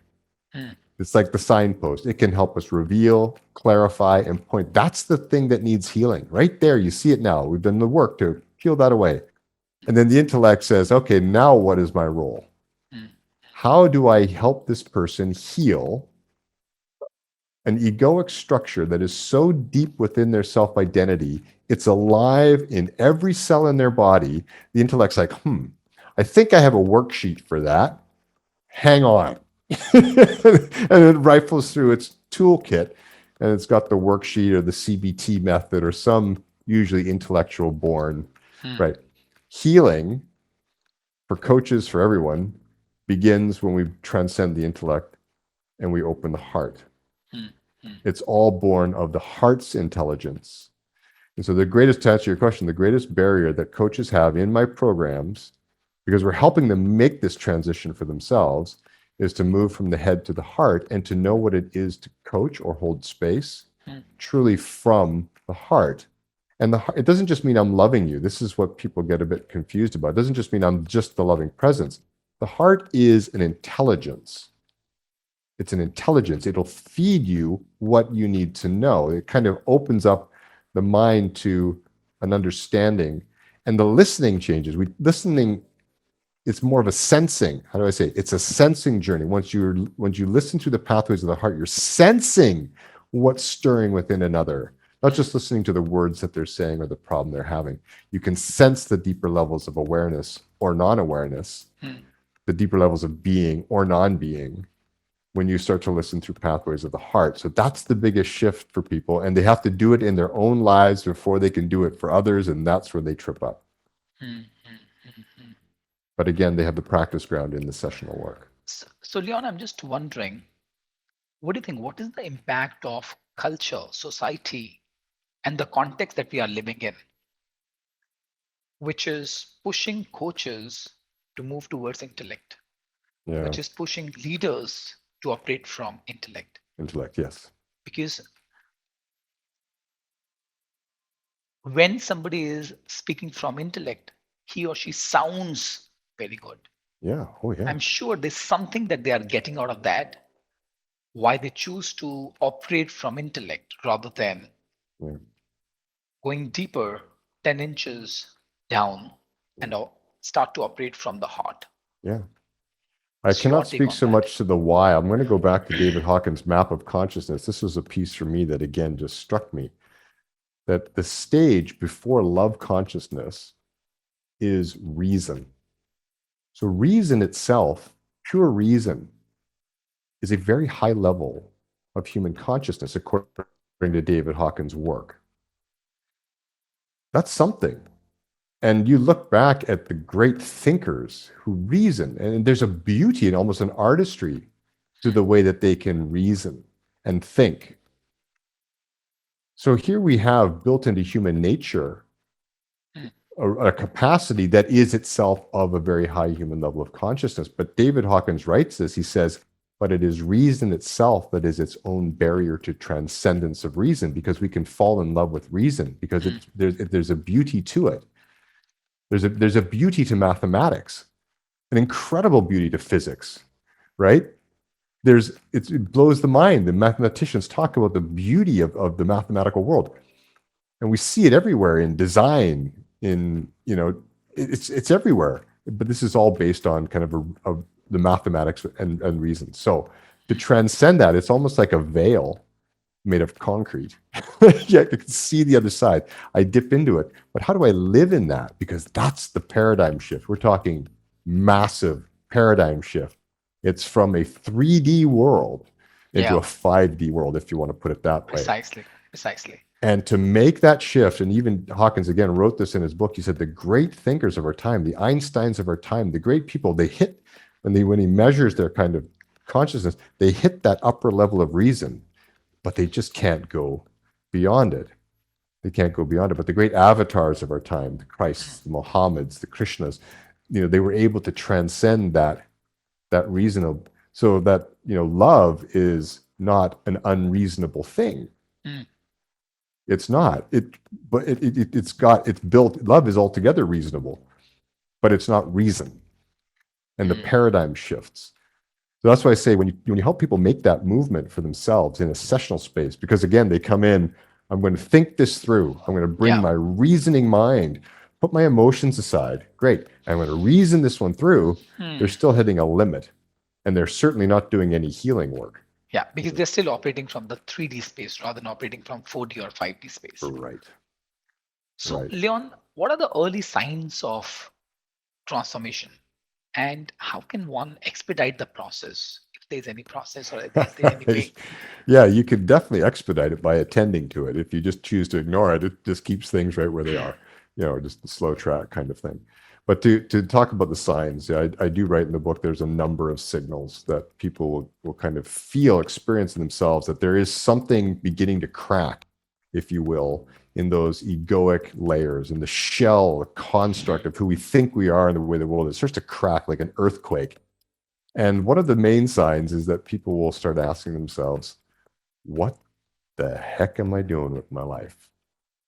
Mm. It's like the signpost. It can help us reveal, clarify, and point. That's the thing that needs healing. Right there, you see it now. We've done the work to peel that away. And then the intellect says, okay, now what is my role? Mm. How do I help this person heal an egoic structure that is so deep within their self-identity, it's alive in every cell in their body? The intellect's like, I think I have a worksheet for that. Hang on. And it rifles through its toolkit, and it's got the worksheet or the CBT method or some usually intellectual born, right? Healing for coaches, for everyone, begins when we transcend the intellect and we open the heart. It's all born of the heart's intelligence. And so to answer your question, the greatest barrier that coaches have in my programs, because we're helping them make this transition for themselves, is to move from the head to the heart and to know what it is to coach or hold space truly from the heart. And it doesn't just mean I'm loving you. This is what people get a bit confused about. It doesn't just mean I'm just the loving presence. The heart is an intelligence. It's an intelligence. It'll feed you what you need to know. It kind of opens up the mind to an understanding. And the listening changes. Listening, it's more of a sensing. How do I say it? It's a sensing journey. Once you listen through the pathways of the heart, you're sensing what's stirring within another. Not just listening to the words that they're saying or the problem they're having. You can sense the deeper levels of awareness or non-awareness, the deeper levels of being or non-being, when you start to listen through pathways of the heart. So that's the biggest shift for people, and they have to do it in their own lives before they can do it for others, and that's where they trip up. But again, they have the practice ground in the sessional work. So Leon, I'm just wondering, what do you think? What is the impact of culture, society, and the context that we are living in, which is pushing coaches to move towards intellect, which is pushing leaders to operate from intellect? Intellect, yes. Because when somebody is speaking from intellect, he or she sounds very good. Yeah. Oh, yeah. I'm sure there's something that they are getting out of that, why they choose to operate from intellect rather than going deeper 10 inches down and start to operate from the heart. Yeah. I cannot speak so much to the why. I'm going to go back to David Hawkins' map of consciousness. This was a piece for me that, again, just struck me. That the stage before love consciousness is reason. So reason itself, pure reason, is a very high level of human consciousness, according to David Hawkins' work. That's something. And you look back at the great thinkers who reason, and there's a beauty and almost an artistry to the way that they can reason and think. So here we have built into human nature a capacity that is itself of a very high human level of consciousness. But David Hawkins writes this, he says, but it is reason itself that is its own barrier to transcendence of reason, because we can fall in love with reason, because there's a beauty to it. There's a beauty to mathematics, an incredible beauty to physics, right? It blows the mind. The mathematicians talk about the beauty of the mathematical world. And we see it everywhere in design, it's everywhere. But this is all based on kind of the mathematics and reason. So to transcend that, it's almost like a veil made of concrete. Yeah, you can see the other side. I dip into it. But how do I live in that? Because that's the paradigm shift. We're talking massive paradigm shift. It's from a 3D world into a 5D world, if you want to put it that way. Precisely. And to make that shift, and even Hawkins again wrote this in his book, he said the great thinkers of our time, the Einsteins of our time, the great people, they hit, when he measures their kind of consciousness, they hit that upper level of reason, but they just can't go beyond it. They can't go beyond it. But the great avatars of our time, the Christs, the Mohammeds, the Krishnas, they were able to transcend that reasonable, so that love is not an unreasonable thing. Mm, It's not it but it's built. Love is altogether reasonable, but it's not reason, and the mm, paradigm shifts. So that's why I say, when you help people make that movement for themselves in a sessional space, because again, they come in, I'm going to think this through. I'm going to bring yeah. my reasoning mind, put my emotions aside. Great. I'm going to reason this one through. They're Mm, still hitting a limit, and they're certainly not doing any healing work. yeah, because they're still operating from the 3D space rather than operating from 4D or 5D space. Right. So, Right. Leon, what are the early signs of transformation, and how can one expedite the process, if there's any process or is there any way? Yeah, you could definitely expedite it by attending to it. If you just choose to ignore it, it just keeps things right where they are, just the slow track kind of thing. But to talk about the signs, yeah, I do write in the book, there's a number of signals that people will kind of feel, experience in themselves, that there is something beginning to crack, if you will, in those egoic layers, in the shell, the construct of who we think we are and the way the world is. It starts to crack like an earthquake. And one of the main signs is that people will start asking themselves, what the heck am I doing with my life?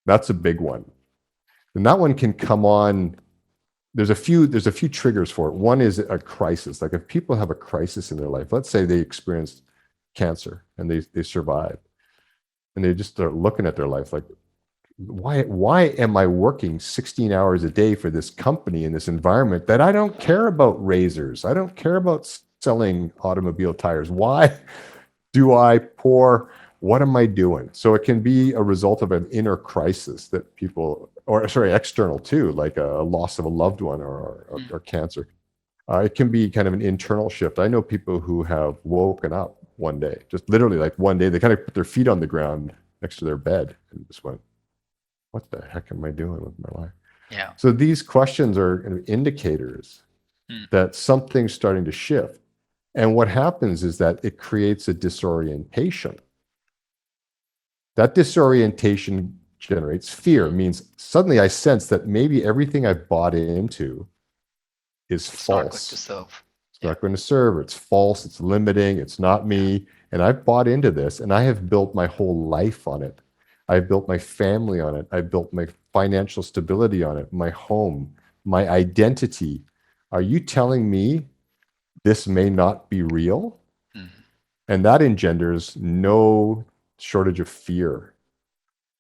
That's a big one. And that one can come on. There's a few triggers for it. One is a crisis. Like if people have a crisis in their life, let's say they experienced cancer and they survive, and they just start looking at their life like, why am I working 16 hours a day for this company in this environment that I don't care about razors? I don't care about selling automobile tires. Why do I pour? What am I doing? So it can be a result of an inner crisis that people, or sorry, external too, like a loss of a loved one Mm, or cancer. It can be kind of an internal shift. I know people who have woken up one day, just literally like one day, they kind of put their feet on the ground next to their bed and just went, what the heck am I doing with my life? yeah. So these questions are kind of indicators Mm, that something's starting to shift. And what happens is that it creates a disorientation. That disorientation generates fear. It means suddenly I sense that maybe everything I've bought into is it's not going to false. serve. It's Yeah. not going to serve, or it's false, it's limiting, it's not Yeah. me. And I've bought into this and I have built my whole life on it. I've built my family on it. I've built my financial stability on it, my home, my identity. Are you telling me this may not be real? Mm, And that engenders no shortage of fear.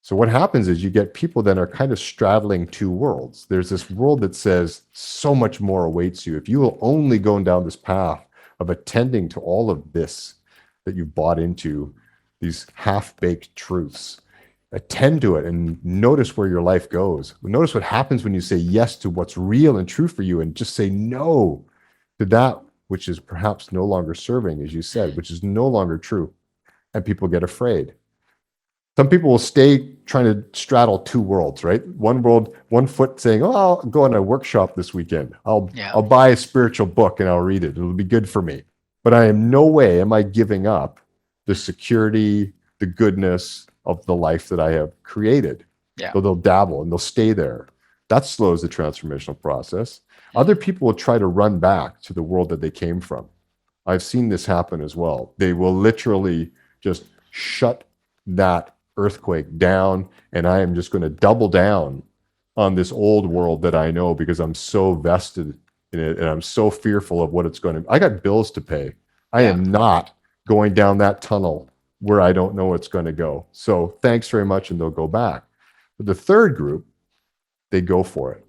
So what happens is you get people that are kind of straddling two worlds. There's this world that says so much more awaits you if you will only go down this path of attending to all of this that you've bought into, these half-baked truths. Attend to it and notice where your life goes. Notice what happens when you say yes to what's real and true for you, and just say no to that which is perhaps no longer serving, as you said, mm, which is no longer true. And people get afraid. Some people will stay trying to straddle two worlds, right? One world, one foot saying, "Oh, I'll go on a workshop this weekend. I'll yeah. I'll buy a spiritual book and I'll read it. It'll be good for me." But I am no way am I giving up the Mm, security, the goodness of the life that I have created. yeah. So they'll dabble and they'll stay there. That slows the transformational process. Other Mm, people will try to run back to the world that they came from. I've seen this happen as well. They will literally just shut that earthquake down, and I am just going to double down on this old world that I know because I'm so vested in it and I'm so fearful of what it's going to. I got bills to pay. I yeah. am not going down that tunnel where I don't know what's going to go. So thanks very much, and they'll go back. But the third group, they go for it.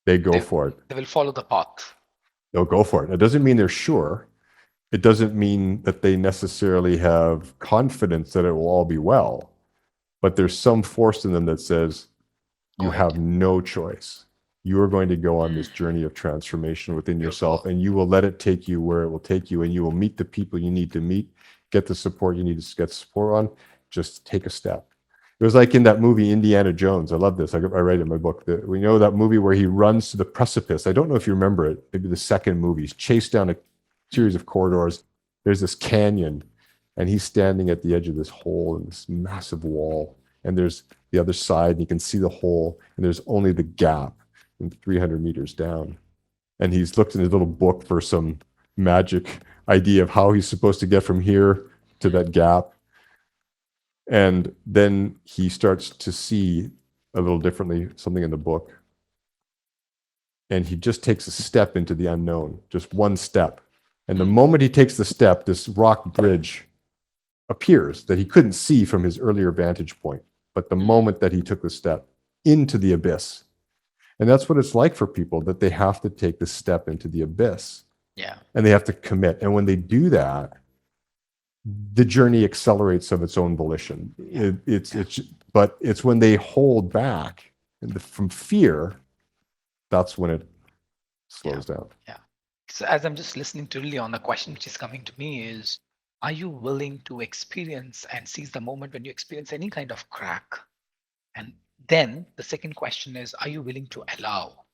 They go They, for it. they will follow the path. They'll go for it. It doesn't mean they're sure. It doesn't mean that they necessarily have confidence that it will all be well, but there's some force in them that says you Go ahead. have no choice. You are going to go on Mm, this journey of transformation within yourself, beautiful. and you will let it take you where it will take you, and you will meet the people you need to meet, get the support you need to get support on. Just take a step. It was like in that movie Indiana Jones. I love this. I write it in my book. We know that movie where he runs to the precipice. I don't know if you remember it. Maybe the second movie. He's chased down a Mm, series of corridors. There's this canyon, and he's standing at the edge of this hole in this massive wall. And there's the other side, and you can see the hole, and there's only the gap. and 300 meters down. And he's looked in his little book for some magic idea of how he's supposed to get from here to that gap. And then he starts to see a little differently something in the book. And he just takes a step into the unknown, just one step. And the moment he takes the step, this rock bridge appears that he couldn't see from his earlier vantage point. But the moment that he took the step into the abyss, and that's what it's like for people, that they have to take the step into the abyss. Yeah. And they have to commit. And when they do that, the journey accelerates of its own volition. But it's when they hold back from fear, that's when it slows down. Yeah. So as I'm just listening to Leon, the question which is coming to me is, are you willing to experience and seize the moment when you experience any kind of crack? And then the second question is, are you willing to allow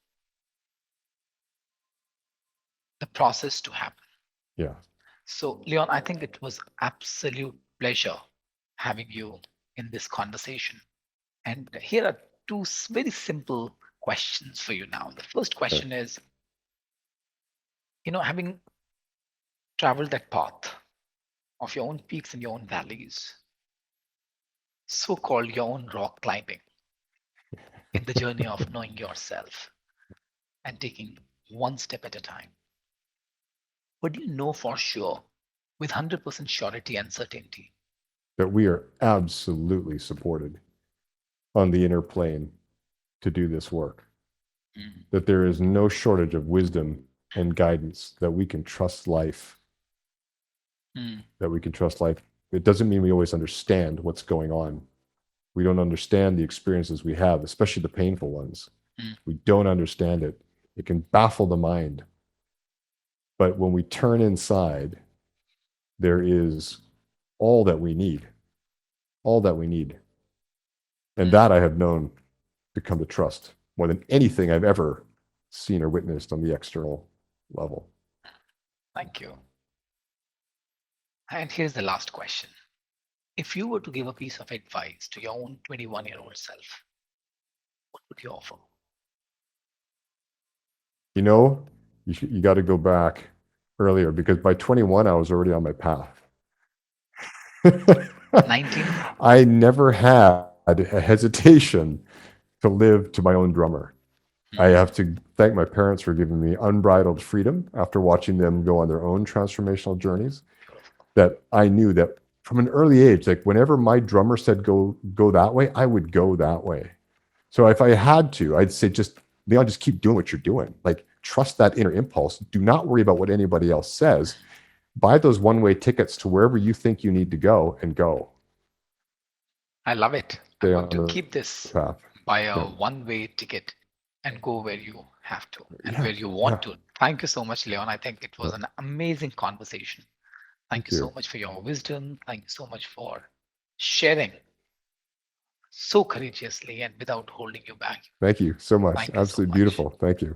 the process to happen? Yeah. So, Leon, I think it was absolute pleasure having you in this conversation. And here are two very simple questions for you now. The first question is, having traveled that path of your own peaks and your own valleys, so-called your own rock climbing, in the journey of knowing yourself and taking one step at a time, what do you know for sure, with 100% surety and certainty? That we are absolutely supported on the inner plane to do this work. That there is no shortage of wisdom and guidance, that we can trust life. That we can trust life. It doesn't mean we always understand what's going on. We don't understand the experiences we have, especially the painful ones. We don't understand it. It can baffle the mind. But when we turn inside, there is all that we need. All that we need. And that I have known to come to trust more than anything I've ever seen or witnessed on the external level. Thank you. And here's the last question. If you were to give a piece of advice to your own 21-year-old self, what would you offer? You got to go back earlier, because by 21, I was already on my path. 19? I never had a hesitation to live to my own drummer. I have to thank my parents for giving me unbridled freedom after watching them go on their own transformational journeys, that I knew that from an early age, like whenever my drummer said go that way, I would go that way. So if I had to, I'd say, Leon, just keep doing what you're doing. Like, trust that inner impulse. Do not worry about what anybody else says. Buy those one-way tickets to wherever you think you need to go, and go. I love it. Stay I'm going on to keep this path. by a one-way ticket and go where you have to and where you want to. Thank you so much, Leon. I think it was an amazing conversation. Thank you so much for your wisdom. Thank you so much for sharing so courageously and without holding you back. Thank you so much. Thank you so Absolutely much. beautiful. Thank you.